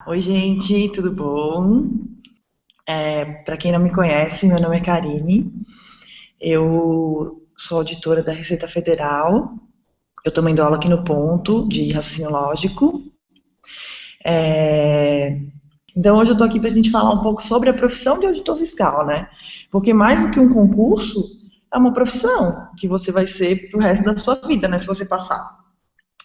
Oi, gente, tudo bom? Para quem não me conhece, meu nome é Karine, eu sou auditora da Receita Federal, eu também dou aula aqui no Ponto de Raciocínio Lógico. É, Então, hoje eu estou aqui para a gente falar um pouco sobre a profissão de auditor fiscal, né? Porque mais do que um concurso, é uma profissão que você vai ser pro resto da sua vida, né? Se você passar.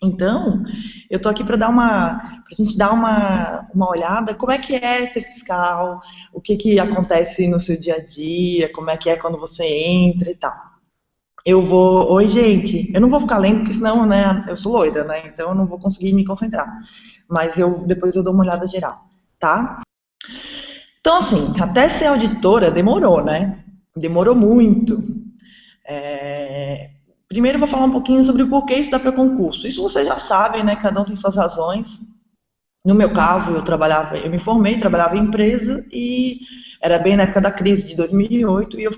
Então, eu tô aqui para pra gente dar uma olhada como é que é ser fiscal, o que que acontece no seu dia a dia, como é que é quando você entra e tal. Oi gente, eu não vou ficar lendo porque senão, né, eu sou loira, né, então eu não vou conseguir me concentrar. Mas depois eu dou uma olhada geral, tá? Então assim, até ser auditora demorou, né? Demorou muito. É, Primeiro eu vou falar um pouquinho sobre o porquê estudar para concurso. Isso vocês já sabem, né? Cada um tem suas razões. No meu caso, eu me formei, trabalhava em empresa e era bem na época da crise de 2008 e eu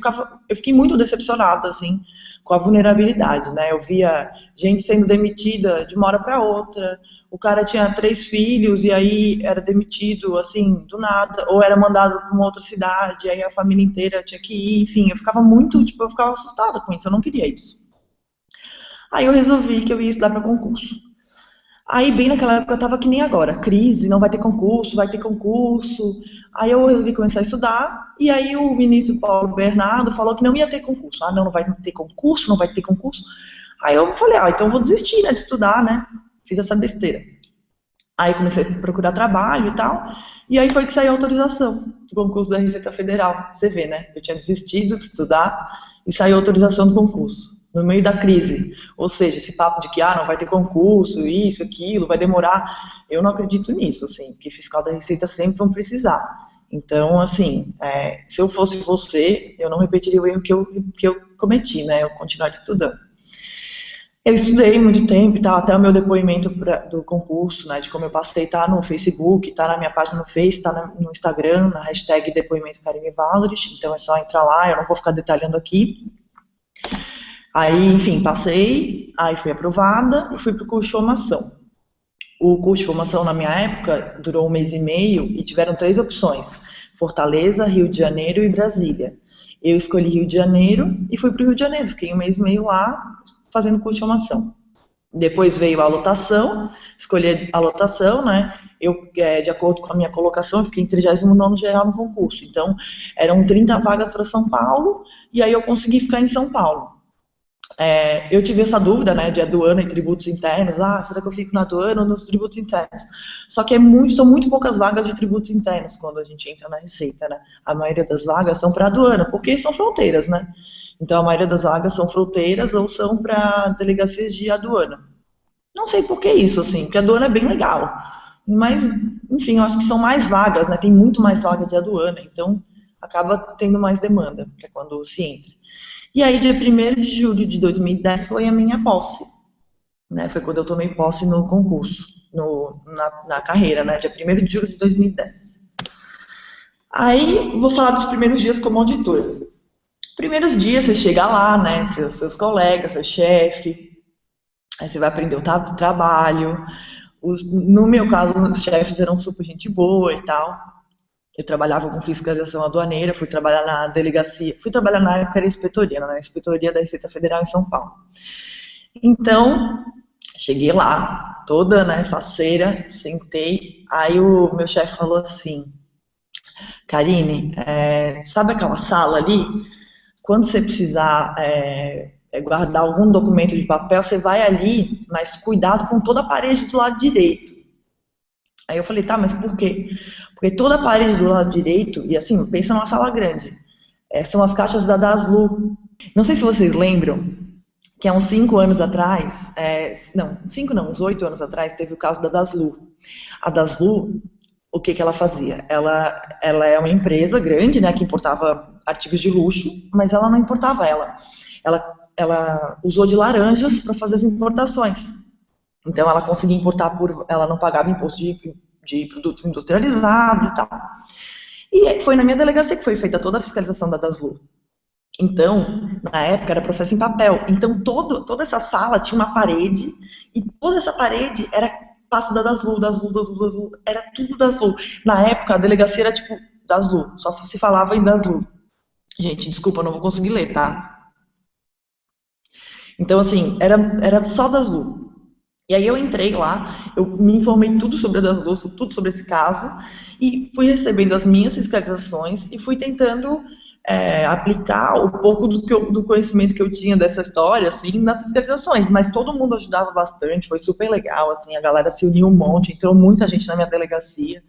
fiquei muito decepcionada, assim, com a vulnerabilidade, né? Eu via gente sendo demitida de uma hora para outra, o cara tinha 3 filhos e aí era demitido, assim, do nada, ou era mandado para uma outra cidade, aí a família inteira tinha que ir, enfim, eu ficava assustada com isso, eu não queria isso. Aí eu resolvi que eu ia estudar para concurso. Aí, bem naquela época, eu estava que nem agora, crise, não vai ter concurso, vai ter concurso. Aí eu resolvi começar a estudar, e aí o ministro Paulo Bernardo falou que não ia ter concurso. Ah, não, não vai ter concurso, não vai ter concurso. Aí eu falei, então eu vou desistir, né, de estudar, né? Fiz essa besteira. Aí comecei a procurar trabalho e tal, e aí foi que saiu a autorização do concurso da Receita Federal. Você vê, né? Eu tinha desistido de estudar e saiu a autorização do concurso, no meio da crise. Ou seja, esse papo de que não vai ter concurso, isso, aquilo, vai demorar. Eu não acredito nisso, assim, porque fiscal da Receita sempre vão precisar. Então, assim, se eu fosse você, eu não repetiria o erro que eu cometi, né? Eu continuaria estudando. Eu estudei muito tempo e tal, até o meu depoimento do concurso, né, de como eu passei, tá no Facebook, tá na minha página no Face, tá no Instagram, na hashtag depoimento Karine Valoris, então é só entrar lá, eu não vou ficar detalhando aqui. Aí, enfim, passei, aí fui aprovada e fui pro curso de formação. O curso de formação, na minha época, durou 1 mês e meio e tiveram 3 opções: Fortaleza, Rio de Janeiro e Brasília. Eu escolhi Rio de Janeiro e fui para o Rio de Janeiro. Fiquei 1 mês e meio lá fazendo curso de formação. Depois veio a lotação, escolhi a lotação, né? De acordo com a minha colocação, eu fiquei em 39º geral no concurso. Então, eram 30 vagas para São Paulo e aí eu consegui ficar em São Paulo. Eu tive essa dúvida, né, de aduana e tributos internos. Será que eu fico na aduana ou nos tributos internos? Só que são muito poucas vagas de tributos internos quando a gente entra na Receita, né? A maioria das vagas são para aduana, porque são fronteiras, né? Então, a maioria das vagas são fronteiras ou são para delegacias de aduana. Não sei por que isso, assim, porque a aduana é bem legal. Mas, enfim, eu acho que são mais vagas, né? Tem muito mais vaga de aduana, então acaba tendo mais demanda para quando se entra. E aí, dia 1º de julho de 2010 foi a minha posse, né? Foi quando eu tomei posse no concurso, na carreira, né? Dia 1º de julho de 2010. Aí, vou falar dos primeiros dias como auditora. Primeiros dias, você chega lá, né? Seus colegas, seu chefe, aí você vai aprender o trabalho. No meu caso, os chefes eram super gente boa e tal. Eu trabalhava com fiscalização aduaneira, fui trabalhar na delegacia, fui trabalhar na época era inspetoria, na inspetoria da Receita Federal em São Paulo. Então, cheguei lá, toda, né, faceira, sentei, aí o meu chefe falou assim: Karine, sabe aquela sala ali? Quando você precisar guardar algum documento de papel, você vai ali, mas cuidado com toda a parede do lado direito. Aí eu falei, tá, mas por quê? Porque toda a parede do lado direito, e assim, pensa numa sala grande, são as caixas da Daslu. Não sei se vocês lembram que há uns 5 anos atrás, não, 5 não, uns 8 anos atrás, teve o caso da Daslu. A Daslu, o que ela fazia? Ela é uma empresa grande, né, que importava artigos de luxo, mas ela não importava ela usou de laranjas para fazer as importações. Então ela conseguia importar ela não pagava imposto de produtos industrializados e tal. E foi na minha delegacia que foi feita toda a fiscalização da Daslu. Então, na época era processo em papel. Então, toda essa sala tinha uma parede, e toda essa parede era pasta da Daslu, Daslu, Daslu, Daslu, era tudo Daslu. Na época, a delegacia era tipo Daslu, só se falava em Daslu. Gente, desculpa, eu não vou conseguir ler, tá? Então, assim, era só Daslu. E aí eu entrei lá, eu me informei tudo sobre a Daslu, tudo sobre esse caso, e fui recebendo as minhas fiscalizações e fui tentando aplicar o pouco do conhecimento que eu tinha dessa história, assim, nas fiscalizações. Mas todo mundo ajudava bastante, foi super legal, assim, a galera se uniu um monte, entrou muita gente na minha delegacia,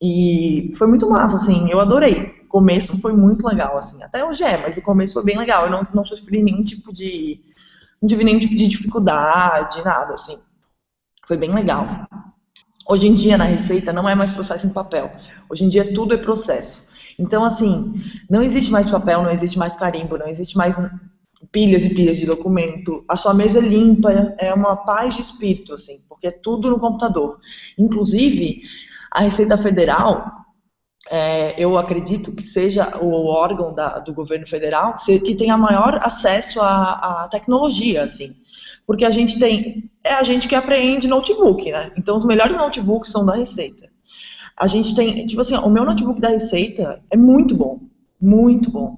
e foi muito massa, assim, eu adorei. O começo foi muito legal, assim, até hoje mas o começo foi bem legal, eu não sofri não tive nenhum tipo de dificuldade, nada, assim. Foi bem legal. Hoje em dia, na Receita, não é mais processo em papel. Hoje em dia, tudo é processo. Então, assim, não existe mais papel, não existe mais carimbo, não existe mais pilhas e pilhas de documento. A sua mesa é limpa, é uma paz de espírito, assim, porque é tudo no computador. Inclusive, a Receita Federal, eu acredito que seja o órgão do governo federal que tenha maior acesso à tecnologia, assim. Porque é a gente que apreende notebook, né? Então, os melhores notebooks são da Receita. A gente tem, tipo assim, o meu notebook da Receita é muito bom, muito bom.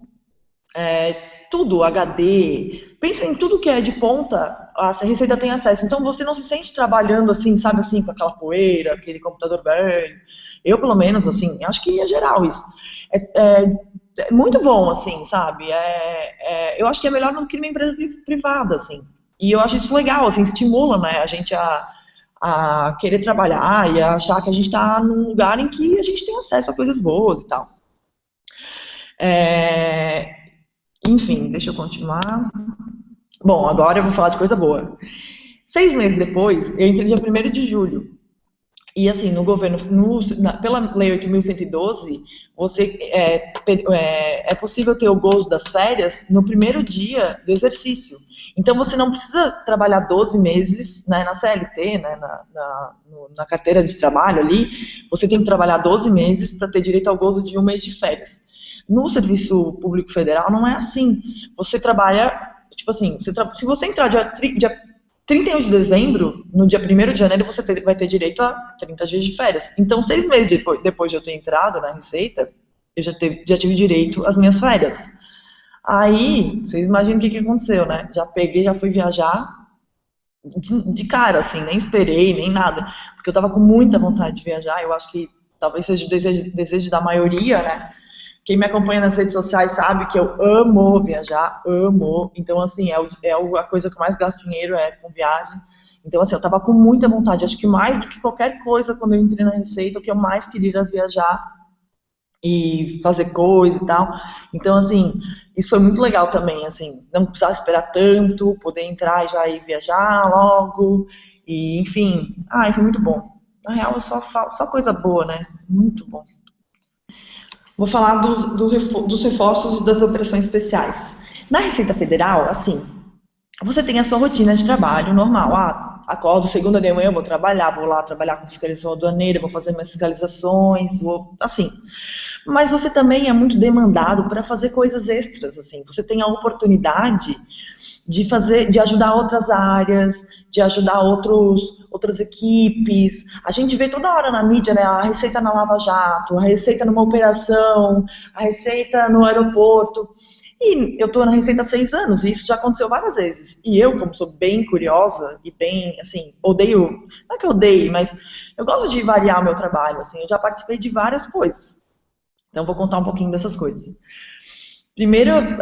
Tudo, HD, pensa em tudo que é de ponta, a Receita tem acesso. Então, você não se sente trabalhando assim, sabe assim, com aquela poeira, aquele computador velho. Eu, pelo menos, assim, acho que é geral isso. É muito bom, assim, sabe? Eu acho que é melhor do que uma empresa privada, assim. E eu acho isso legal, assim, estimula, né, a gente a querer trabalhar e a achar que a gente está num lugar em que a gente tem acesso a coisas boas e tal. Enfim, deixa eu continuar. Bom, agora eu vou falar de coisa boa. 6 meses depois, eu entrei dia 1º de julho. E assim, no governo, pela Lei 8.112, é possível ter o gozo das férias no primeiro dia do exercício. Então você não precisa trabalhar 12 meses, né, na CLT, né, na carteira de trabalho ali, você tem que trabalhar 12 meses para ter direito ao gozo de 1 mês de férias. No Serviço Público Federal não é assim. Você trabalha, tipo assim, se você entrar dia 31 de dezembro, no dia 1º de janeiro, você vai ter direito a 30 dias de férias. Então, 6 meses depois de eu ter entrado na Receita, eu já tive direito às minhas férias. Aí, vocês imaginam o que aconteceu, né? Já fui viajar de cara, assim, nem esperei, nem nada. Porque eu tava com muita vontade de viajar, eu acho que talvez seja o desejo da maioria, né? Quem me acompanha nas redes sociais sabe que eu amo viajar, amo. Então, assim, a coisa que eu mais gasto dinheiro é com viagem. Então, assim, eu tava com muita vontade. Acho que mais do que qualquer coisa, quando eu entrei na Receita, o que eu mais queria era viajar e fazer coisa e tal. Então, assim, isso foi muito legal também, assim, não precisar esperar tanto, poder entrar e já ir viajar logo. E, enfim, foi muito bom. Na real, eu só falo, só coisa boa, né? Muito bom. Vou falar dos reforços e das operações especiais. Na Receita Federal, assim, você tem a sua rotina de trabalho normal. Acordo segunda de manhã, vou trabalhar, vou lá trabalhar com fiscalização aduaneira, vou fazer minhas fiscalizações, assim. Mas você também é muito demandado para fazer coisas extras, assim. Você tem a oportunidade de ajudar outras áreas, de ajudar outras equipes. A gente vê toda hora na mídia, né, a Receita na Lava Jato, a Receita numa operação, a Receita no aeroporto. E eu estou na Receita há 6 anos, e isso já aconteceu várias vezes. E eu, como sou bem curiosa e bem, assim, odeio, não é que eu odeio, mas eu gosto de variar o meu trabalho, assim, eu já participei de várias coisas. Então, vou contar um pouquinho dessas coisas. Primeira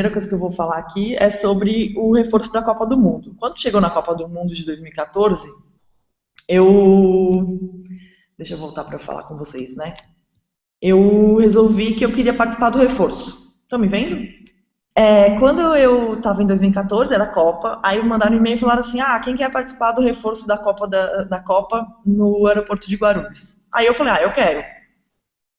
coisa que eu vou falar aqui é sobre o reforço para a Copa do Mundo. Quando chegou na Copa do Mundo de 2014, deixa eu voltar para falar com vocês, né? Eu resolvi que eu queria participar do reforço. Estão me vendo? Quando eu estava em 2014, era a Copa, aí me mandaram um e-mail e falaram assim, quem quer participar do reforço da Copa no aeroporto de Guarulhos? Aí eu falei, eu quero.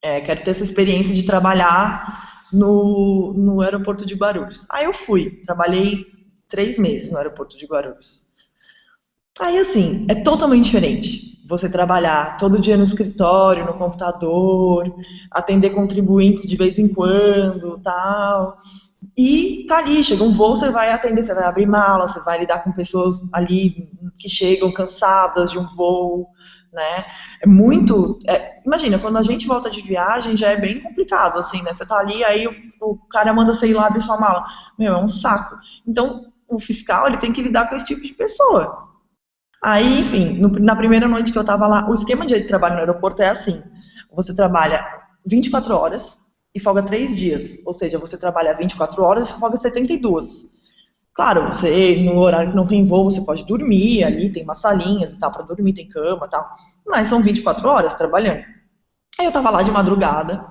Quero ter essa experiência de trabalhar no aeroporto de Guarulhos. Aí eu fui, trabalhei 3 meses no aeroporto de Guarulhos. Aí, assim, é totalmente diferente. você trabalhar todo dia no escritório, no computador, atender contribuintes de vez em quando, tal. E tá ali, chega um voo, você vai atender, você vai abrir mala, você vai lidar com pessoas ali que chegam cansadas de um voo, né? É muito. Imagina, quando a gente volta de viagem já é bem complicado, assim, né? Você tá ali, aí o cara manda você ir lá abrir sua mala. Meu, é um saco. Então, o fiscal, ele tem que lidar com esse tipo de pessoa. Aí, enfim, na primeira noite que eu tava lá, o esquema de trabalho no aeroporto é assim: você trabalha 24 horas e folga 3 dias. Ou seja, você trabalha 24 horas e folga 72. Claro, você, no horário que não tem voo, você pode dormir ali, tem umas salinhas e tal para dormir, tem cama e tal. Mas são 24 horas trabalhando. Aí eu tava lá de madrugada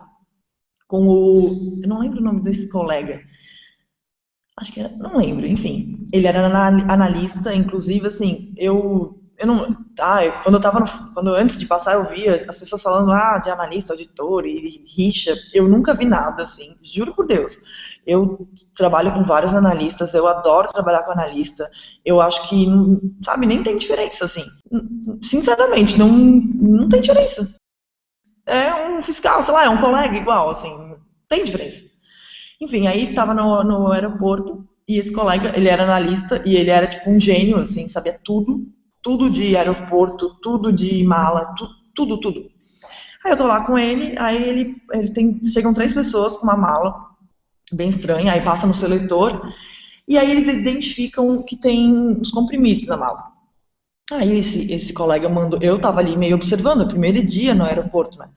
com o. Eu não lembro o nome desse colega. Acho que era, não lembro, enfim. Ele era analista, inclusive, assim, eu não, quando eu tava quando antes de passar eu via as pessoas falando de analista, auditor e rixa, eu nunca vi nada assim, juro por Deus. Eu trabalho com vários analistas, eu adoro trabalhar com analista. Eu acho que, sabe, nem tem diferença assim. Sinceramente, não tem diferença. É um fiscal, sei lá, é um colega igual, assim, não tem diferença. Enfim, aí tava no aeroporto e esse colega, ele era analista e ele era tipo um gênio, assim, sabia tudo, tudo de aeroporto, tudo de mala, tudo. Aí eu tô lá com ele, aí chegam 3 pessoas com uma mala bem estranha, aí passa no seletor e aí eles identificam que tem os comprimidos na mala. Aí esse colega mandou, eu tava ali meio observando, o primeiro dia no aeroporto, né?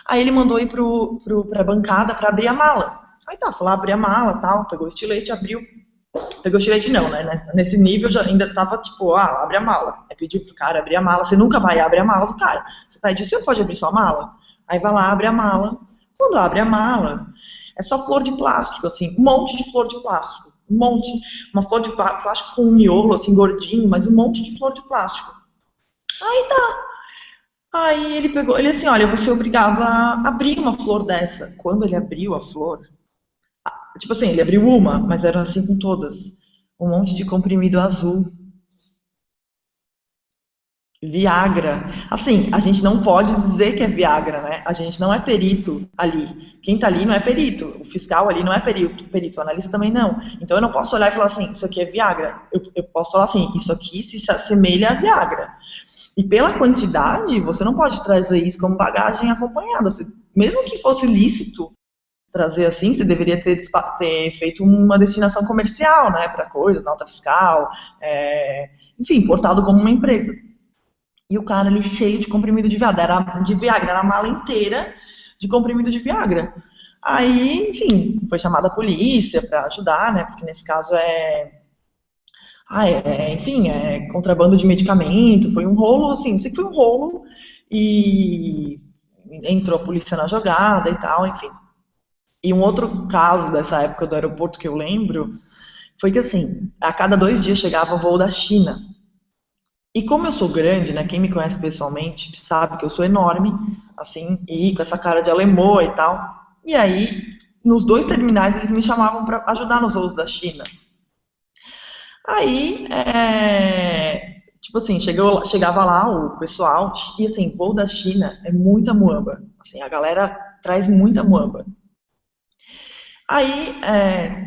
Aí ele mandou ir pra bancada pra abrir a mala. Aí tá, foi lá abrir a mala, tal, pegou o estilete, abriu. Pegou o estilete não, né? Nesse nível já ainda tava tipo, abre a mala. Aí pediu pro cara abrir a mala, você nunca vai abrir a mala do cara. Você pede, o senhor pode abrir sua mala? Aí vai lá, abre a mala. Quando abre a mala, é só flor de plástico, assim, um monte de flor de plástico. Um monte, uma flor de plástico com um miolo, assim, gordinho, mas um monte de flor de plástico. Aí tá. Aí ele pegou, ele assim, olha, eu vou ser obrigado a abrir uma flor dessa. Quando ele abriu a flor, tipo assim, ele abriu uma, mas era assim com todas. Um monte de comprimido azul. Viagra. Assim, a gente não pode dizer que é Viagra, né? A gente não é perito ali. Quem tá ali não é perito. O fiscal ali não é perito. O analista também não. Então eu não posso olhar e falar assim, isso aqui é Viagra. Eu posso falar assim, isso aqui se assemelha a Viagra. E pela quantidade, você não pode trazer isso como bagagem acompanhada. Mesmo que fosse lícito trazer assim, você deveria ter feito uma destinação comercial, né, para coisa, nota fiscal, enfim, portado como uma empresa. E o cara ali cheio de comprimido de Viagra, era a mala inteira de comprimido de Viagra. Aí, enfim, foi chamada a polícia para ajudar, né, porque nesse caso enfim, é contrabando de medicamento, foi um rolo, assim, sei que foi um rolo, e entrou a polícia na jogada e tal, enfim. E um outro caso dessa época do aeroporto que eu lembro foi que, assim, a cada 2 dias chegava o voo da China. E como eu sou grande, né, quem me conhece pessoalmente sabe que eu sou enorme, assim, e com essa cara de alemoa e tal. E aí, nos 2 terminais, eles me chamavam para ajudar nos voos da China. Aí, tipo assim, chegava lá o pessoal, e assim, voo da China é muita muamba. Assim, a galera traz muita muamba. Aí,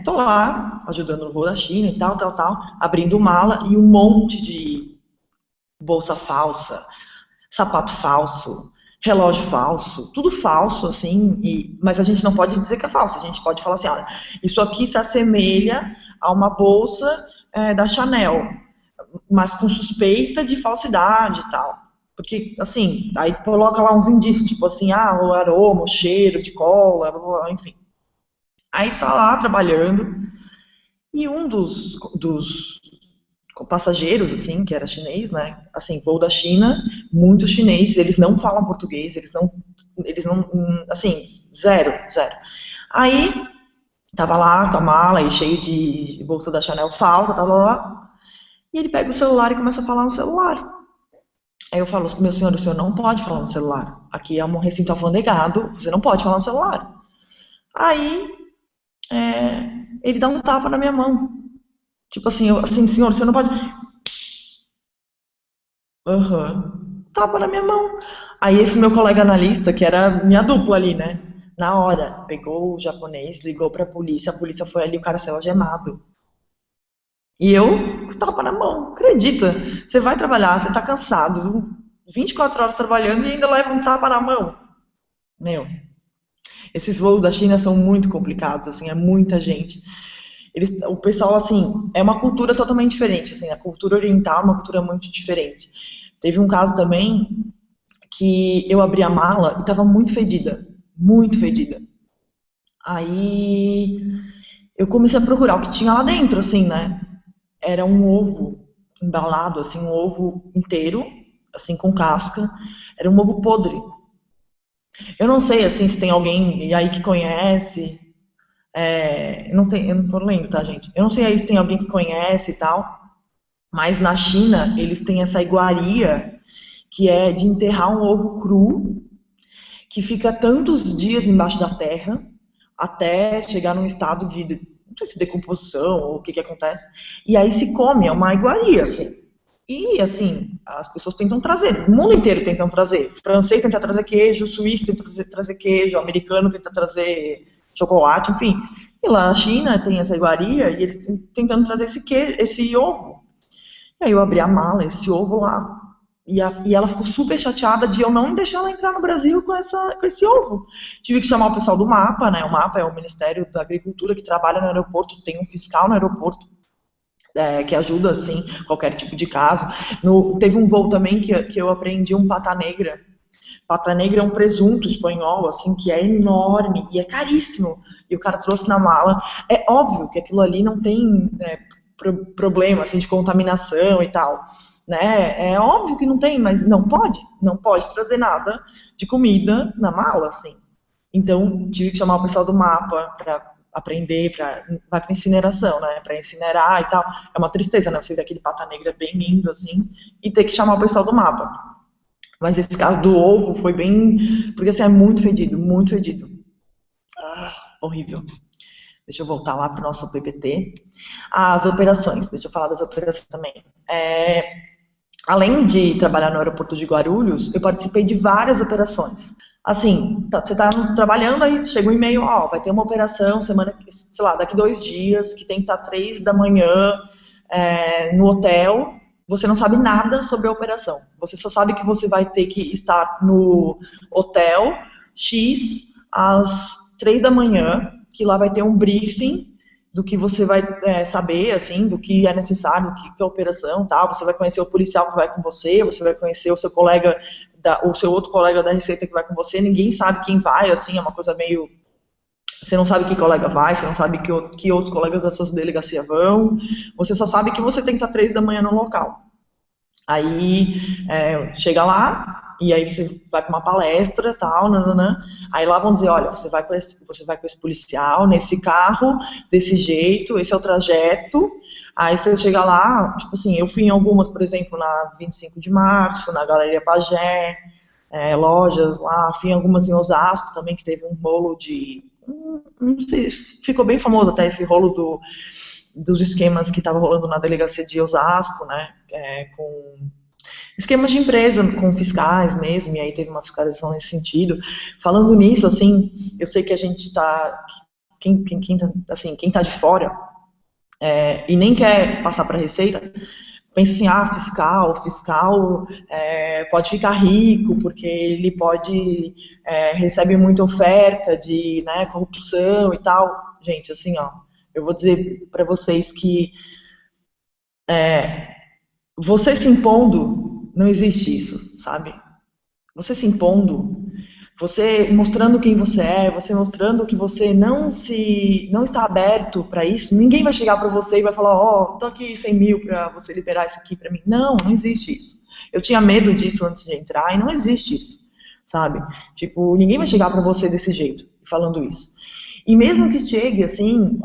tô lá, ajudando no voo da China e tal, abrindo mala e um monte de bolsa falsa, sapato falso, relógio falso, tudo falso, assim, mas a gente não pode dizer que é falso, a gente pode falar assim, olha, isso aqui se assemelha a uma bolsa da Chanel, mas com suspeita de falsidade e tal. Porque, assim, aí coloca lá uns indícios, tipo assim, o aroma, o cheiro de cola, enfim. Aí tu tá lá trabalhando, e um dos passageiros, assim, que era chinês, né? Assim, voo da China, muito chinês, eles não falam português, eles não, assim, zero, zero. Aí, tava lá com a mala e cheio de bolsa da Chanel falsa, tava lá, e ele pega o celular e começa a falar no celular. Aí eu falo, meu senhor, o senhor não pode falar no celular. Aqui é um recinto alfandegado, você não pode falar no celular. Aí, ele dá um tapa na minha mão. Tipo assim, assim, senhor, o senhor não pode. Aham. tapa na minha mão. Aí esse meu colega analista, que era minha dupla ali, né? Na hora, pegou o japonês, ligou pra polícia, a polícia foi ali, o cara saiu algemado. E eu, tapa na mão, acredita? Você vai trabalhar, você tá cansado, 24 horas trabalhando e ainda leva um tapa na mão. Meu, esses voos da China são muito complicados, assim, é muita gente. O pessoal, assim, é uma cultura totalmente diferente, assim, a cultura oriental é uma cultura muito diferente. Teve um caso também que eu abri a mala e tava muito fedida, muito fedida. Aí eu comecei a procurar o que tinha lá dentro, assim, né? Era um ovo embalado, assim, um ovo inteiro, assim, com casca. Era um ovo podre. Eu não sei, assim, se tem alguém aí que conhece. Eu não tô lendo, tá, gente? Eu não sei aí se tem alguém que conhece e tal. Mas na China, eles têm essa iguaria que é de enterrar um ovo cru, que fica tantos dias embaixo da terra, até chegar num estado de, não sei se decomposição ou o que que acontece, e aí se come, é uma iguaria, assim. E, assim, as pessoas tentam trazer, o mundo inteiro tentam trazer. O francês tenta trazer queijo, o suíço tenta trazer queijo, o americano tenta trazer chocolate, enfim. E lá na China tem essa iguaria e eles tentando trazer esse queijo, esse ovo. E aí eu abri a mala, esse ovo lá. E ela ficou super chateada de eu não deixar ela entrar no Brasil com esse ovo. Tive que chamar o pessoal do MAPA, né? O MAPA é o Ministério da Agricultura que trabalha no aeroporto, tem um fiscal no aeroporto que ajuda, assim, qualquer tipo de caso. Teve um voo também que eu aprendi um pata negra. Pata negra é um presunto espanhol, assim, que é enorme e é caríssimo. E o cara trouxe na mala. É óbvio que aquilo ali não tem problema, assim, de contaminação e tal, né? É óbvio que não tem, mas não pode trazer nada de comida na mala, assim. Então, tive que chamar o pessoal do MAPA para aprender, vai para incineração, né? Para incinerar e tal. É uma tristeza, né? Você ver aquele pata negra bem lindo, assim, e ter que chamar o pessoal do MAPA. Mas esse caso do ovo foi bem. Porque assim, é muito fedido, muito fedido. Ah, horrível. Deixa eu voltar lá para o nosso PPT. As operações, deixa eu falar das operações também. Além de trabalhar no aeroporto de Guarulhos, eu participei de várias operações. Assim, você está trabalhando, aí chega um e-mail, ó, vai ter uma operação semana, sei lá, daqui 2 dias, que tem que estar 3 da manhã no hotel. Você não sabe nada sobre a operação. Você só sabe que você vai ter que estar no hotel X às 3 da manhã, que lá vai ter um briefing do que você vai saber, assim, do que é necessário, do que é a operação, tal. Você vai conhecer o policial que vai com você vai conhecer o seu colega, o seu outro colega da Receita que vai com você. Ninguém sabe quem vai, assim, é uma coisa meio. Você não sabe que colega vai, você não sabe que outros colegas da sua delegacia vão. Você só sabe que você tem que estar 3 da manhã no local. Aí chega lá, e aí você vai para uma palestra, tal, nananã. Aí lá vão dizer, olha, você vai com esse policial, nesse carro, desse jeito, esse é o trajeto. Aí você chega lá, tipo assim, eu fui em algumas, por exemplo, na 25 de março, na Galeria Pagé, lojas lá, fui em algumas em Osasco também, que teve um rolo de... Não sei, ficou bem famoso até esse rolo dos esquemas que estava rolando na delegacia de Osasco, né, com esquemas de empresa, com fiscais mesmo, e aí teve uma fiscalização nesse sentido. Falando nisso, assim, eu sei que a gente está, quem tá de fora, e nem quer passar para a Receita, pensa assim, fiscal pode ficar rico, porque ele recebe muita oferta de corrupção e tal. Gente, assim, ó, eu vou dizer para vocês que você se impondo, não existe isso, sabe? Você se impondo, você mostrando quem você é, você mostrando que você não está aberto para isso, ninguém vai chegar para você e vai falar, tô aqui 100 mil para você liberar isso aqui para mim. Não existe isso. Eu tinha medo disso antes de entrar e não existe isso, sabe? Tipo, ninguém vai chegar para você desse jeito, falando isso. E mesmo que chegue, assim,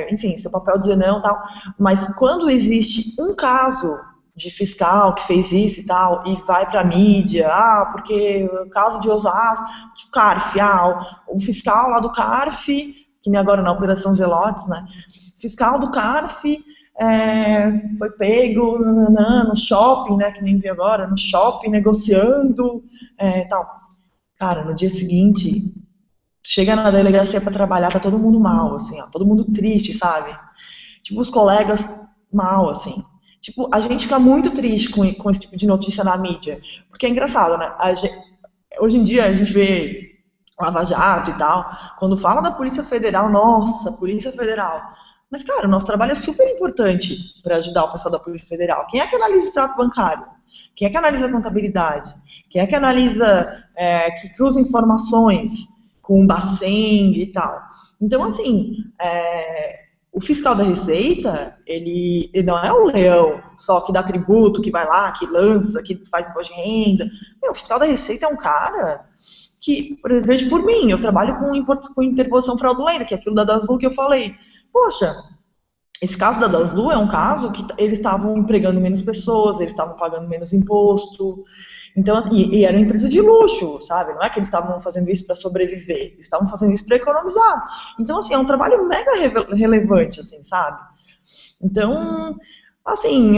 enfim, seu papel é dizer não e tal, mas quando existe um caso de fiscal que fez isso e tal, e vai pra mídia, porque o caso de Osasco, o CARF, o fiscal lá do CARF, que nem agora na Operação Zelotes, né, fiscal do CARF foi pego no shopping, né, que nem vi agora, no shopping, negociando, tal. Cara, no dia seguinte, chega na delegacia pra trabalhar, tá todo mundo mal, assim, ó, todo mundo triste, sabe? Tipo, os colegas mal, assim. Tipo, a gente fica muito triste com esse tipo de notícia na mídia, porque é engraçado, né? Hoje em dia a gente vê Lava Jato e tal, quando fala da Polícia Federal, nossa, Polícia Federal. Mas, cara, o nosso trabalho é super importante para ajudar o pessoal da Polícia Federal. Quem é que analisa extrato bancário? Quem é que analisa a contabilidade? Quem é que analisa, que cruza informações com o Bacen e tal? Então, assim, o fiscal da Receita, ele não é um leão só que dá tributo, que vai lá, que lança, que faz imposto de renda. O fiscal da Receita é um cara que, veja por mim, eu trabalho com interposição fraudulenta, que é aquilo da Daslu que eu falei. Poxa, esse caso da Daslu é um caso que eles estavam empregando menos pessoas, eles estavam pagando menos imposto. Então, assim, e era uma empresa de luxo, sabe? Não é que eles estavam fazendo isso para sobreviver, eles estavam fazendo isso para economizar. Então, assim, é um trabalho mega relevante, assim, sabe? Então, assim,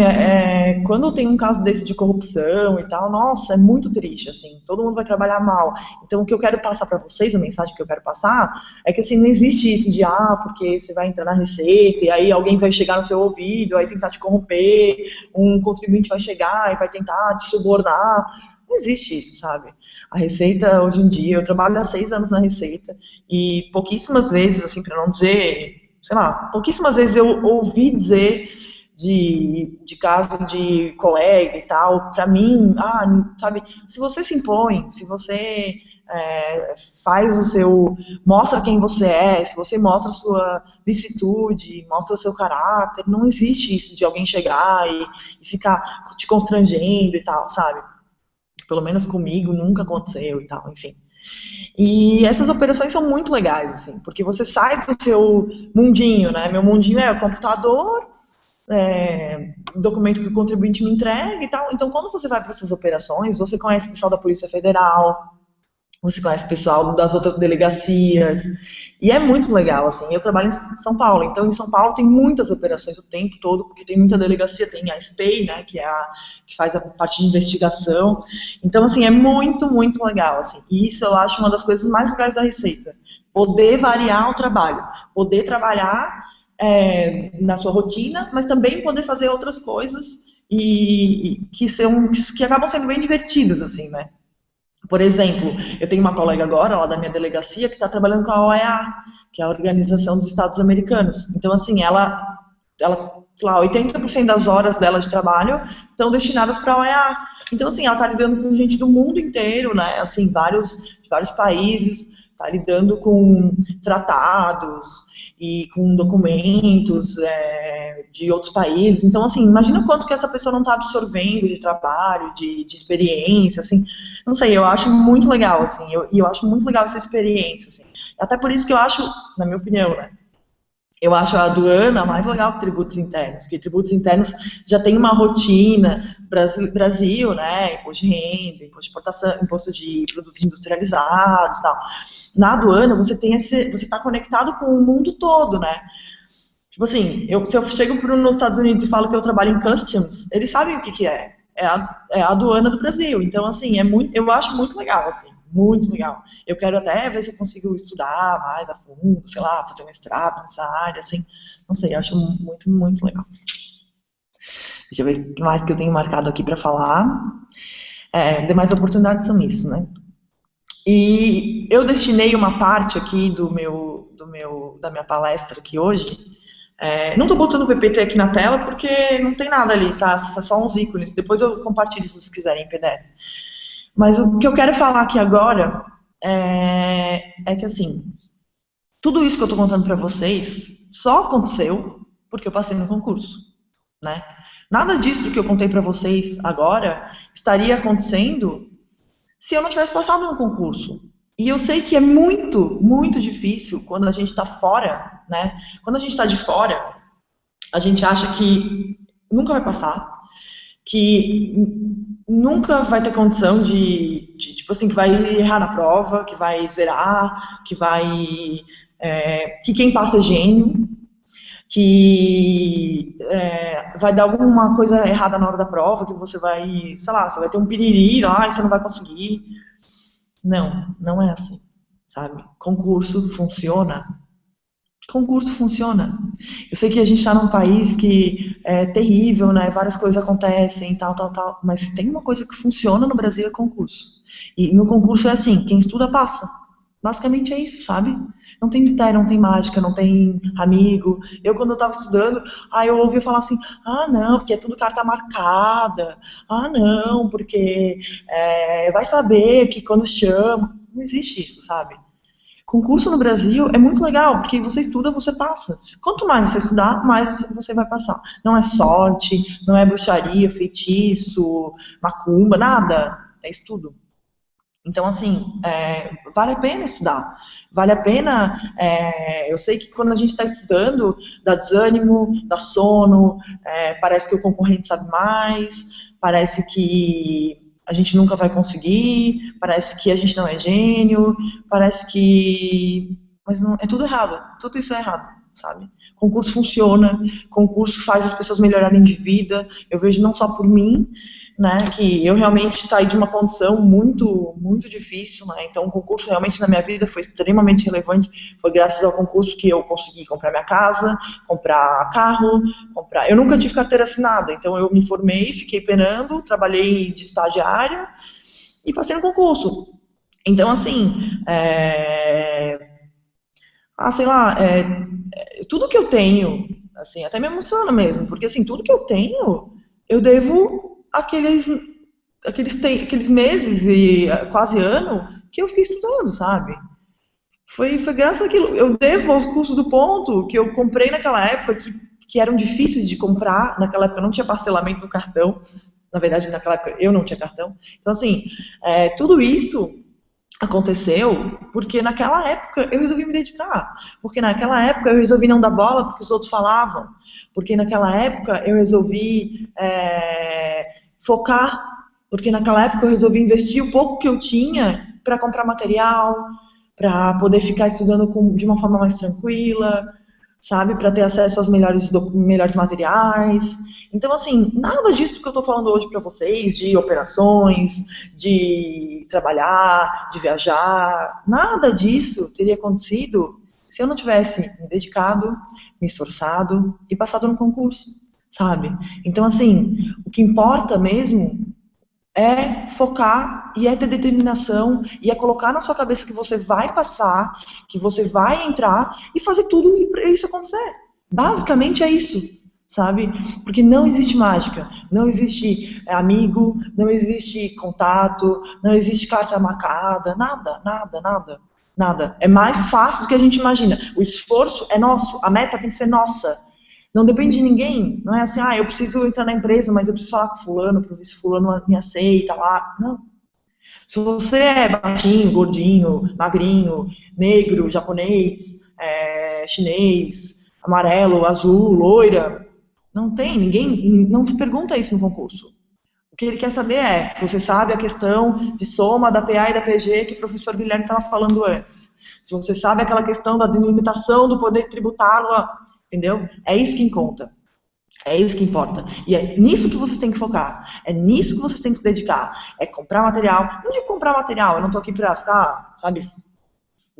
quando tem um caso desse de corrupção e tal, nossa, é muito triste, assim, todo mundo vai trabalhar mal. Então, o que eu quero passar para vocês, a mensagem que eu quero passar, é que, assim, não existe isso de, porque você vai entrar na Receita e aí alguém vai chegar no seu ouvido, aí tentar te corromper, um contribuinte vai chegar e vai tentar te subornar. Não existe isso, sabe? A Receita, hoje em dia, eu trabalho há 6 anos na Receita e pouquíssimas vezes, assim, para não dizer, sei lá, pouquíssimas vezes eu ouvi dizer de caso de colega e tal, para mim, sabe, se você se impõe, se você faz mostra quem você é, se você mostra a sua licitude, mostra o seu caráter, não existe isso de alguém chegar e ficar te constrangendo e tal, sabe? Pelo menos comigo nunca aconteceu e tal, enfim. E essas operações são muito legais, assim, porque você sai do seu mundinho, né? Meu mundinho é o computador, documento que o contribuinte me entrega e tal. Então, quando você vai para essas operações, você conhece o pessoal da Polícia Federal, você conhece o pessoal das outras delegacias, e é muito legal, assim. Eu trabalho em São Paulo, então em São Paulo tem muitas operações o tempo todo, porque tem muita delegacia, tem a SPEI, né, que faz a parte de investigação. Então, assim, é muito, muito legal, assim. E isso eu acho uma das coisas mais legais da Receita. Poder variar o trabalho, poder trabalhar na sua rotina, mas também poder fazer outras coisas que acabam sendo bem divertidas, assim, né? Por exemplo, eu tenho uma colega agora, lá da minha delegacia, que está trabalhando com a OEA, que é a Organização dos Estados Americanos. Então, assim, ela sei lá, 80% das horas dela de trabalho estão destinadas para a OEA. Então, assim, ela está lidando com gente do mundo inteiro, né? Assim, vários países, está lidando com tratados e com documentos de outros países. Então, assim, imagina o quanto que essa pessoa não está absorvendo de trabalho, de experiência, assim. Não sei, eu acho muito legal, assim, eu acho muito legal essa experiência, assim. Até por isso que eu acho, na minha opinião, né, eu acho a aduana mais legal que tributos internos, porque tributos internos já tem uma rotina, Brasil, né, imposto de renda, imposto de importação, imposto de produtos industrializados e tal. Na aduana, você está conectado com o mundo todo, né. Tipo assim, se eu chego nos Estados Unidos e falo que eu trabalho em customs, eles sabem o que é. É a aduana do Brasil. Então, assim, eu acho muito legal, assim, muito legal. Eu quero até ver se eu consigo estudar mais a fundo, sei lá, fazer mestrado nessa área, assim. Não sei, eu acho muito, muito legal. Deixa eu ver o que mais que eu tenho marcado aqui para falar. Demais oportunidades são isso, né? E eu destinei uma parte aqui da minha palestra aqui hoje. Não estou botando o PPT aqui na tela porque não tem nada ali, tá? Só uns ícones. Depois eu compartilho se vocês quiserem em PDF. Mas o que eu quero falar aqui agora é que, assim, tudo isso que eu estou contando para vocês só aconteceu porque eu passei no concurso, né? Nada disso do que eu contei para vocês agora estaria acontecendo se eu não tivesse passado no concurso. E eu sei que é muito, muito difícil quando a gente está fora, né? Quando a gente está de fora, a gente acha que nunca vai passar, que nunca vai ter condição tipo assim, que vai errar na prova, que vai zerar, que quem passa é gênio. que vai dar alguma coisa errada na hora da prova, que você vai, sei lá, você vai ter um piriri lá e você não vai conseguir. Não, não é assim, sabe? Concurso funciona. Concurso funciona. Eu sei que a gente está num país que é terrível, né? Várias coisas acontecem, tal, tal, tal. Mas se tem uma coisa que funciona no Brasil é concurso. E no concurso é assim, quem estuda passa. Basicamente é isso, sabe? Não tem mistério, não tem mágica, não tem amigo. Eu, quando eu estava estudando, eu ouvia falar assim, não, porque é tudo carta marcada. Não, porque vai saber que quando chama. Não existe isso, sabe? Concurso no Brasil é muito legal, porque você estuda, você passa. Quanto mais você estudar, mais você vai passar. Não é sorte, não é bruxaria, feitiço, macumba, nada. É estudo. Então, assim, vale a pena estudar. Vale a pena. Eu sei que quando a gente está estudando, dá desânimo, dá sono, parece que o concorrente sabe mais, parece que a gente nunca vai conseguir, parece que a gente não é gênio, parece que. Mas não, é tudo errado. Tudo isso é errado, sabe? Concurso funciona, concurso faz as pessoas melhorarem de vida. Eu vejo não só por mim, né, que eu realmente saí de uma condição muito, muito difícil, né, então o concurso realmente na minha vida foi extremamente relevante, foi graças ao concurso que eu consegui comprar minha casa, comprar carro, eu nunca tive carteira assinada, então eu me formei, fiquei penando, trabalhei de estagiária e passei no concurso. Então, assim, sei lá, tudo que eu tenho, assim, até me emociona mesmo, porque assim, tudo que eu tenho, eu devo aqueles meses e quase ano que eu fiquei estudando, sabe? Foi graças àquilo. Eu devo aos cursos do ponto que eu comprei naquela época, que eram difíceis de comprar. Naquela época não tinha parcelamento no cartão. Na verdade, naquela época eu não tinha cartão. Então, assim, tudo isso aconteceu porque naquela época eu resolvi me dedicar. Porque naquela época eu resolvi não dar bola porque os outros falavam. Porque naquela época eu resolvi focar. Porque naquela época eu resolvi investir o pouco que eu tinha para comprar material, para poder ficar estudando de uma forma mais tranquila, sabe? Para ter acesso aos melhores materiais. Então, assim, nada disso que eu estou falando hoje para vocês, de operações, de trabalhar, de viajar, nada disso teria acontecido se eu não tivesse me dedicado, me esforçado e passado no concurso, sabe? Então, assim, o que importa mesmo é focar e é ter determinação e é colocar na sua cabeça que você vai passar, que você vai entrar e fazer tudo para isso acontecer. Basicamente é isso, sabe? Porque não existe mágica, não existe amigo, não existe contato, não existe carta marcada, nada, nada, nada, nada. É mais fácil do que a gente imagina. O esforço é nosso, a meta tem que ser nossa. Não depende de ninguém. Não é assim, eu preciso entrar na empresa, mas eu preciso falar com fulano para ver se fulano me aceita lá. Não. Se você é baixinho, gordinho, magrinho, negro, japonês, chinês, amarelo, azul, loira, não tem, ninguém, não se pergunta isso no concurso. O que ele quer saber é se você sabe a questão de soma da PA e da PG que o professor Guilherme estava falando antes. Se você sabe aquela questão da delimitação do poder tributário, entendeu? É isso que conta. É isso que importa. E é nisso que vocês têm que focar. É nisso que vocês têm que se dedicar. É comprar material. Não digo comprar material, eu não estou aqui para ficar, sabe,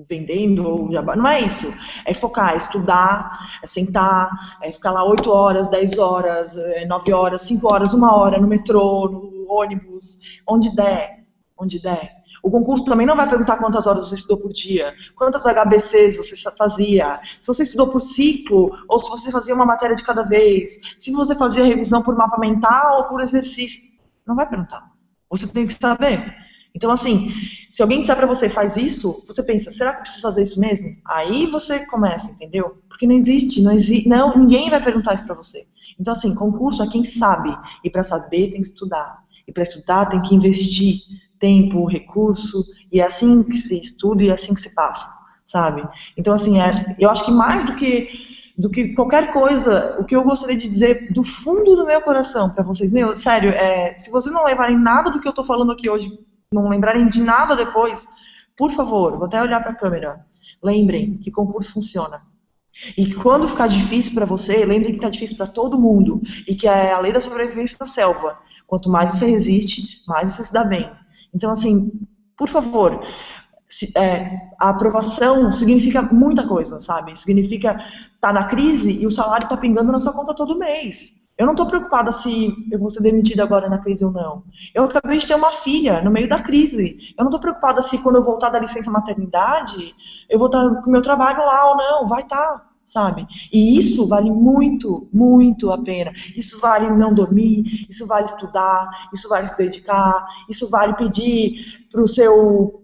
vendendo ou jabá. Não é isso. É focar, é estudar, é sentar, é ficar lá 8 horas, 10 horas, 9 horas, 5 horas, 1 hora no metrô, no ônibus, onde der. Onde der. O concurso também não vai perguntar quantas horas você estudou por dia, quantas HBCs você fazia, se você estudou por ciclo, ou se você fazia uma matéria de cada vez, se você fazia revisão por mapa mental ou por exercício. Não vai perguntar. Você tem que saber. Então, assim, se alguém disser pra você, faz isso, você pensa, será que eu preciso fazer isso mesmo? Aí você começa, entendeu? Porque não existe, não, ninguém vai perguntar isso pra você. Então, assim, concurso é quem sabe, e pra saber tem que estudar. E pra estudar tem que investir tempo, recurso, e é assim que se estuda e é assim que se passa, sabe? Então, assim, eu acho que mais do que qualquer coisa, o que eu gostaria de dizer do fundo do meu coração para vocês, meu, sério, se vocês não levarem nada do que eu tô falando aqui hoje, não lembrarem de nada depois, por favor, vou até olhar para a câmera, lembrem que concurso funciona. E quando ficar difícil para você, lembre que está difícil para todo mundo. E que é a lei da sobrevivência da selva. Quanto mais você resiste, mais você se dá bem. Então, assim, por favor, a aprovação significa muita coisa, sabe? Significa estar na crise e o salário está pingando na sua conta todo mês. Eu não estou preocupada se eu vou ser demitida agora na crise ou não. Eu acabei de ter uma filha no meio da crise. Eu não estou preocupada se quando eu voltar da licença maternidade, eu vou estar com o meu trabalho lá ou não. Vai estar, sabe? E isso vale muito, muito a pena. Isso vale não dormir, isso vale estudar, isso vale se dedicar, isso vale pedir para o seu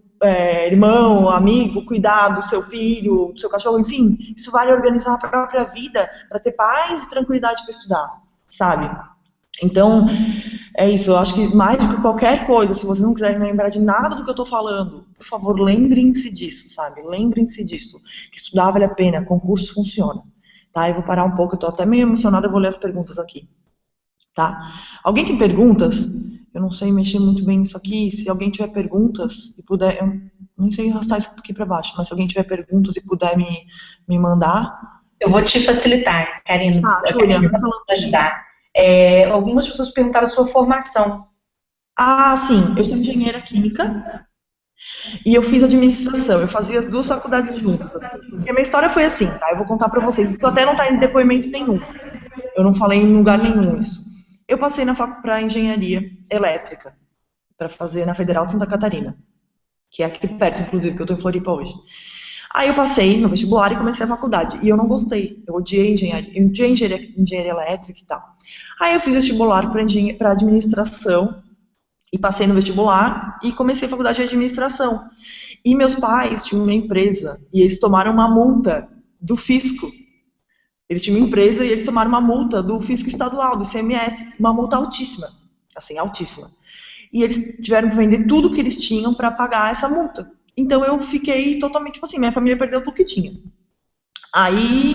irmão, amigo, cuidar do seu filho, do seu cachorro, enfim. Isso vale organizar a própria vida para ter paz e tranquilidade para estudar, sabe? Então, é isso. Eu acho que mais do que qualquer coisa, se vocês não quiserem lembrar de nada do que eu estou falando, por favor, lembrem-se disso, sabe? Lembrem-se disso. Que estudar vale a pena, concurso funciona. Tá? Eu vou parar um pouco, eu estou até meio emocionada, eu vou ler as perguntas aqui. Tá? Alguém tem perguntas? Eu não sei mexer muito bem nisso aqui. Se alguém tiver perguntas e puder... Eu não sei arrastar isso aqui para baixo, mas se alguém tiver perguntas e puder me mandar... Eu vou te facilitar, Karina. Júlia, para ajudar. Algumas pessoas perguntaram a sua formação. Sim. Eu sou engenheira química e eu fiz administração. Eu fazia as duas faculdades juntas. Porque a minha história foi assim, tá? Eu vou contar para vocês. Isso até não está em depoimento nenhum. Eu não falei em lugar nenhum isso. Eu passei para engenharia elétrica, para fazer na Federal de Santa Catarina, que é aqui perto, inclusive, que eu estou em Floripa hoje. Aí eu passei no vestibular e comecei a faculdade, e eu não gostei, eu odiei engenharia elétrica e tal. Aí eu fiz vestibular para administração, e passei no vestibular, e comecei a faculdade de administração. E meus pais tinham uma empresa, e eles tomaram uma multa do fisco. Eles tinham uma empresa e eles tomaram uma multa do fisco estadual, do ICMS, uma multa altíssima, assim, altíssima. E eles tiveram que vender tudo que eles tinham para pagar essa multa. Então eu fiquei totalmente, tipo assim, minha família perdeu tudo que tinha. Aí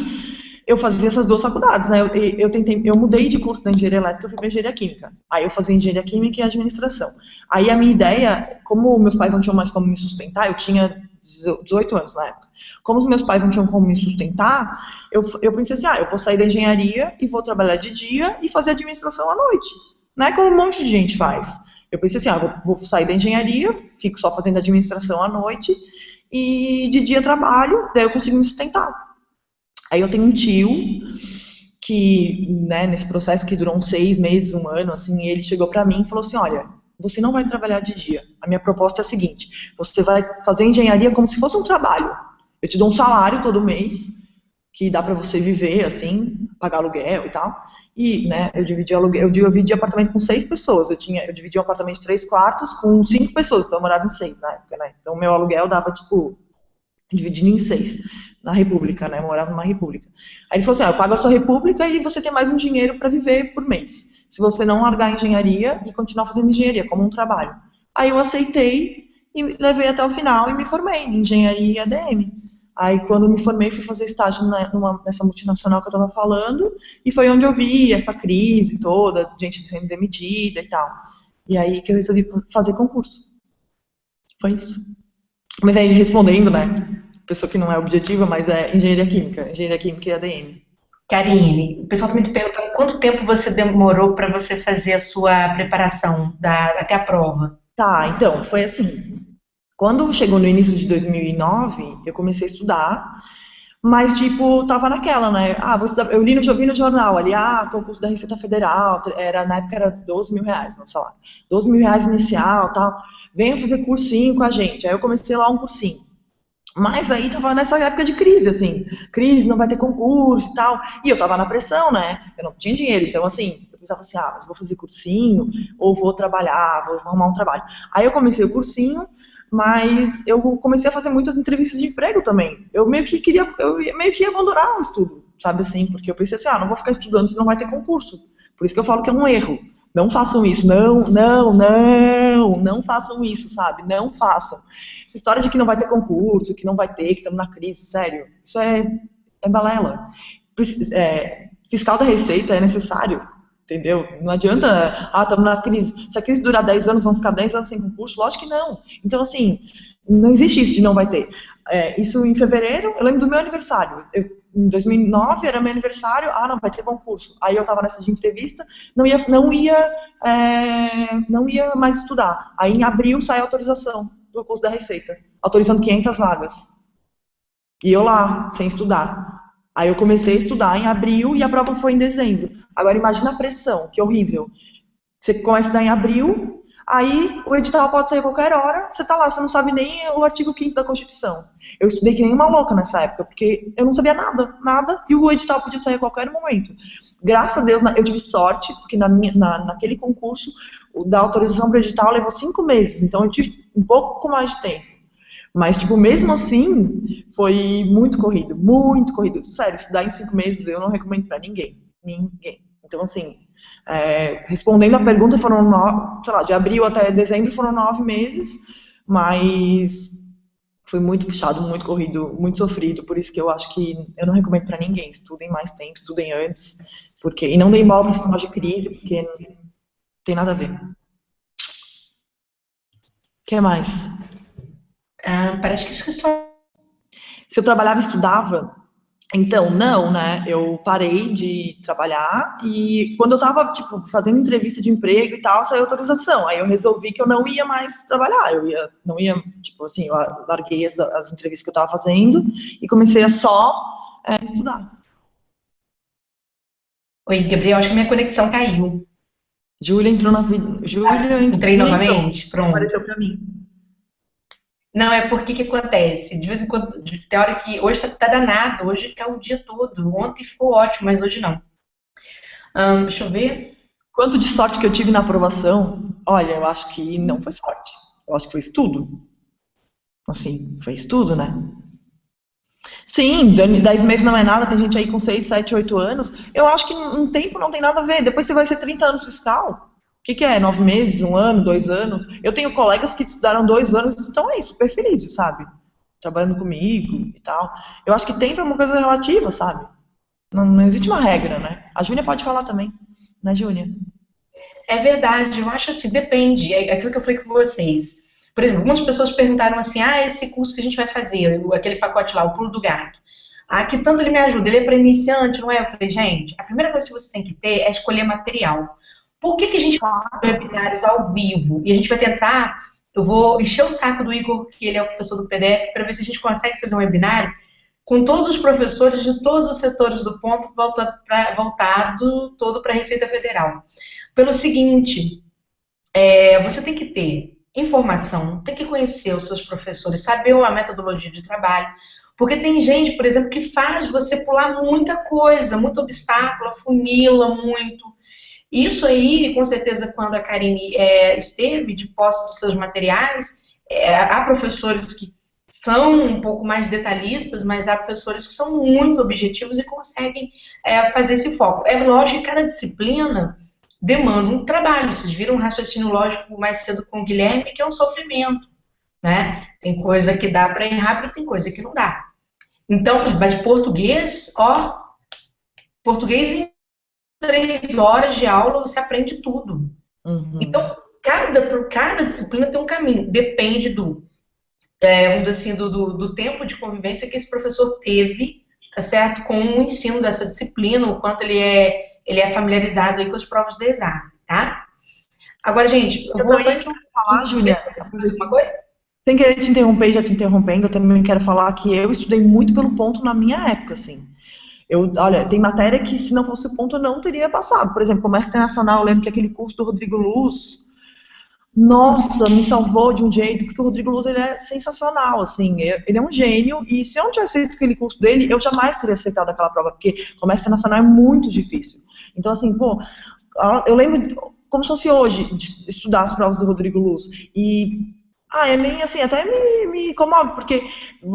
eu fazia essas duas faculdades, né? Eu mudei de curso da engenharia elétrica, eu fui para engenharia química. Aí eu fazia engenharia química e administração. Aí a minha ideia, como meus pais não tinham mais como me sustentar, eu tinha 18 anos na época. Como os meus pais não tinham como me sustentar, eu pensei assim, eu vou sair da engenharia e vou trabalhar de dia e fazer administração à noite. Não é como um monte de gente faz. Eu pensei assim, vou sair da engenharia, fico só fazendo administração à noite e de dia trabalho, daí eu consigo me sustentar. Aí eu tenho um tio que, né, nesse processo que durou uns 6 meses, 1 ano, assim, ele chegou pra mim e falou assim, olha, você não vai trabalhar de dia. A minha proposta é a seguinte, você vai fazer engenharia como se fosse um trabalho. Eu te dou um salário todo mês, que dá pra você viver, assim, pagar aluguel e tal. E, né, eu dividi apartamento com 6 pessoas. Eu dividi um apartamento de 3 quartos com 5 pessoas, então eu morava em 6 na época, né. Então meu aluguel dava, tipo, dividindo em 6, na República, né, eu morava numa República. Aí ele falou assim, eu pago a sua República e você tem mais um dinheiro pra viver por mês. Se você não largar a engenharia e continuar fazendo engenharia como um trabalho. Aí eu aceitei e levei até o final e me formei em engenharia e ADM. Aí quando me formei fui fazer estágio nessa multinacional que eu estava falando e foi onde eu vi essa crise toda, gente sendo demitida e tal. E aí que eu resolvi fazer concurso. Foi isso. Mas aí respondendo, né, pessoa que não é objetiva, mas é engenharia química e ADM. Karine, o pessoal também te perguntando quanto tempo você demorou para você fazer a sua preparação até a prova? Tá, então, foi assim. Quando chegou no início de 2009, eu comecei a estudar, mas, tipo, tava naquela, né? Vou estudar. Eu vi no jornal ali, concurso da Receita Federal, na época era 12 mil reais, não sei lá. 12 mil reais inicial, tal. Venha fazer cursinho com a gente. Aí eu comecei lá um cursinho. Mas aí tava nessa época de crise, assim, crise, não vai ter concurso e tal, e eu tava na pressão, né, eu não tinha dinheiro, então assim, eu pensava assim, mas vou fazer cursinho, ou vou trabalhar, vou arrumar um trabalho. Aí eu comecei o cursinho, mas eu comecei a fazer muitas entrevistas de emprego também, eu meio que ia abandonar o estudo, sabe assim, porque eu pensei assim, não vou ficar estudando se não vai ter concurso, por isso que eu falo que é um erro. Não façam isso, não façam isso, sabe? Não façam. Essa história de que não vai ter concurso, que não vai ter, que estamos na crise, sério, isso é balela. Fiscal da Receita é necessário, entendeu? Não adianta, estamos na crise. Se a crise durar 10 anos, vão ficar 10 anos sem concurso? Lógico que não. Então, assim, não existe isso de não vai ter. Isso em fevereiro, eu lembro do meu aniversário. em 2009 era meu aniversário, não, vai ter concurso. Aí eu tava nessa de entrevista, não ia mais estudar. Aí em abril sai a autorização do curso da Receita, autorizando 500 vagas. E eu lá, sem estudar. Aí eu comecei a estudar em abril e a prova foi em dezembro. Agora imagina a pressão, que horrível. Você começa a estudar em abril, aí o edital pode sair a qualquer hora, você tá lá, você não sabe nem o artigo 5º da Constituição. Eu estudei que nem uma louca nessa época, porque eu não sabia nada, e o edital podia sair a qualquer momento. Graças a Deus, eu tive sorte, porque naquele concurso, da autorização para o edital levou 5 meses, então eu tive um pouco mais de tempo. Mas, tipo, mesmo assim, foi muito corrido, muito corrido. Sério, estudar em 5 meses eu não recomendo pra ninguém. Ninguém. Então, assim, respondendo a pergunta, foram, sei lá, de abril até dezembro foram 9 meses, mas foi muito puxado, muito corrido, muito sofrido, por isso que eu acho que eu não recomendo pra ninguém. Estudem mais tempo, estudem antes, e não deem bola pra sinal de crise, porque não tem nada a ver. O que mais? Parece que só... Se eu trabalhava e estudava, então, não, né? Eu parei de trabalhar e quando eu tava, tipo, fazendo entrevista de emprego e tal, saiu autorização. Aí eu resolvi que eu não ia mais trabalhar. Não ia, tipo assim, eu larguei as entrevistas que eu tava fazendo e comecei a só estudar. Oi, Gabriel, acho que minha conexão caiu. Júlia entrou na vida. Entrei novamente? Pronto. Apareceu pra mim. Não, é porque que acontece? De vez em quando, tem hora que hoje tá danado, hoje tá o dia todo. Ontem ficou ótimo, mas hoje não. Deixa eu ver. Quanto de sorte que eu tive na aprovação? Olha, eu acho que não foi sorte. Eu acho que foi estudo. Assim, foi estudo, né? Sim, 10 meses não é nada, tem gente aí com 6, 7, 8 anos. Eu acho que um tempo não tem nada a ver. Depois você vai ser 30 anos fiscal. O que é? 9 meses, 1 ano, 2 anos? Eu tenho colegas que estudaram 2 anos e estão aí, super felizes, sabe? Trabalhando comigo e tal. Eu acho que tempo é uma coisa relativa, sabe? Não existe uma regra, né? A Júnia pode falar também, né, Júnia? É verdade, eu acho assim, depende. É aquilo que eu falei com vocês. Por exemplo, algumas pessoas perguntaram assim, esse curso que a gente vai fazer, aquele pacote lá, o Pulo do Gato. Que tanto ele me ajuda, ele é para iniciante, não é? Eu falei, gente, a primeira coisa que você tem que ter é escolher material. Por que a gente faz webinários ao vivo? E a gente vai tentar, eu vou encher o saco do Igor, que ele é o professor do PDF, para ver se a gente consegue fazer um webinário com todos os professores de todos os setores do ponto, voltado todo para a Receita Federal. Pelo seguinte, você tem que ter informação, tem que conhecer os seus professores, saber a metodologia de trabalho, porque tem gente, por exemplo, que faz você pular muita coisa, muito obstáculo, afunila muito. Isso aí, com certeza, quando a Karine esteve de posse dos seus materiais, há professores que são um pouco mais detalhistas, mas há professores que são muito objetivos e conseguem fazer esse foco. É lógico que cada disciplina demanda um trabalho. Vocês viram um raciocínio lógico mais cedo com o Guilherme, que é um sofrimento, né? Tem coisa que dá para ir rápido, tem coisa que não dá. Então, mas português, português em 3 horas de aula você aprende tudo. Uhum. Então, cada disciplina tem um caminho. Depende do tempo de convivência que esse professor teve, tá certo? Com o ensino dessa disciplina, o quanto ele é familiarizado aí com as provas de exato, tá? Agora, gente, eu vou só falar, Júlia, alguma coisa? Sem querer te interromper e já te interrompendo, eu também quero falar que eu estudei muito pelo ponto na minha época, assim. Olha, tem matéria que se não fosse o ponto eu não teria passado. Por exemplo, comércio internacional, eu lembro que aquele curso do Rodrigo Luz, nossa, me salvou de um jeito, porque o Rodrigo Luz, ele é sensacional, assim, ele é um gênio, e se eu não tivesse feito aquele curso dele, eu jamais teria aceitado aquela prova, porque comércio internacional é muito difícil. Então, assim, eu lembro como se fosse hoje, de estudar as provas do Rodrigo Luz, e é nem assim, até me comove, porque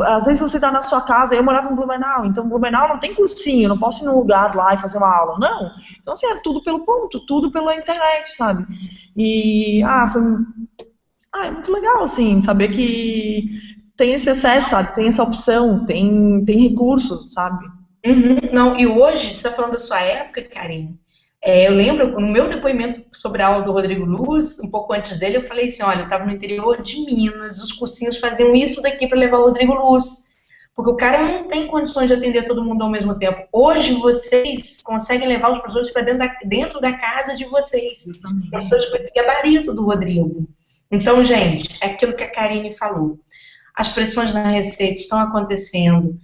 às vezes você tá na sua casa, eu morava em Blumenau, então Blumenau não tem cursinho, eu não posso ir num lugar lá e fazer uma aula, não. Então assim, é tudo pelo ponto, tudo pela internet, sabe? E, é muito legal, assim, saber que tem esse acesso, sabe? Tem essa opção, tem recurso, sabe? Não, e hoje, você está falando da sua época, Karine, eu lembro, no meu depoimento sobre a aula do Rodrigo Luz, um pouco antes dele, eu falei assim, olha, eu estava no interior de Minas, os cursinhos faziam isso daqui para levar o Rodrigo Luz. Porque o cara não tem condições de atender todo mundo ao mesmo tempo. Hoje, vocês conseguem levar os professores para dentro da casa de vocês. Professores com esse gabarito do Rodrigo. Então, gente, é aquilo que a Karine falou. As pressões na receita estão acontecendo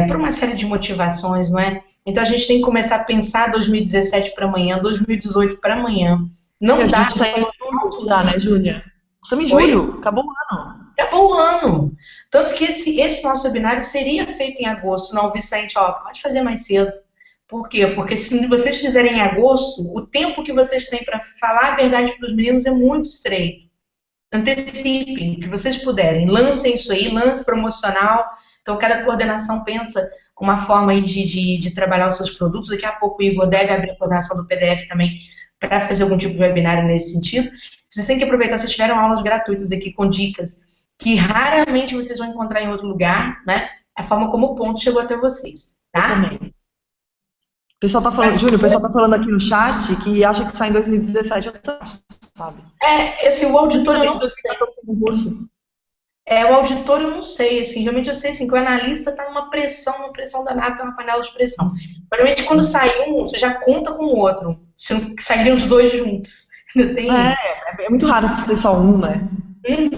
por uma série de motivações, não é? Então, a gente tem que começar a pensar 2017 para amanhã, 2018 para amanhã. Não dá. A gente está em julho já, né, Júlia? Estamos em julho, acabou o ano. Acabou o ano. Tanto que esse nosso webinário seria feito em agosto. Não, Vicente, pode fazer mais cedo. Por quê? Porque se vocês fizerem em agosto, o tempo que vocês têm para falar a verdade para os meninos é muito estreito. Antecipem, o que vocês puderem. Lancem isso aí, lance promocional. Então, cada coordenação pensa uma forma aí de trabalhar os seus produtos. Daqui a pouco o Igor deve abrir a coordenação do PDF também para fazer algum tipo de webinário nesse sentido. Vocês têm que aproveitar, se tiveram aulas gratuitas aqui com dicas que raramente vocês vão encontrar em outro lugar, né? A forma como o ponto chegou até vocês, tá? Também. O pessoal tá falando, Júlio, o pessoal tá falando aqui no chat que acha que sai em 2017, sabe? O auditor eu não sei. O auditor eu não sei, assim, geralmente eu sei assim, que o analista tá numa pressão danada, tá uma panela de pressão. Geralmente quando sai um, você já conta com o outro, se não sairiam os dois juntos. Tem é muito raro ser só um, né? Muito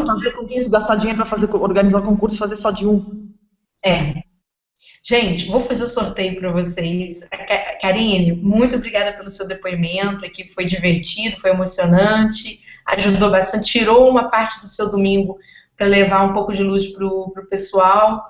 fazer concurso, gastar dinheiro para organizar o concurso e fazer só de um. Gente, vou fazer o sorteio para vocês. Karine, muito obrigada pelo seu depoimento aqui, foi divertido, foi emocionante, ajudou bastante, tirou uma parte do seu domingo para levar um pouco de luz para o pessoal.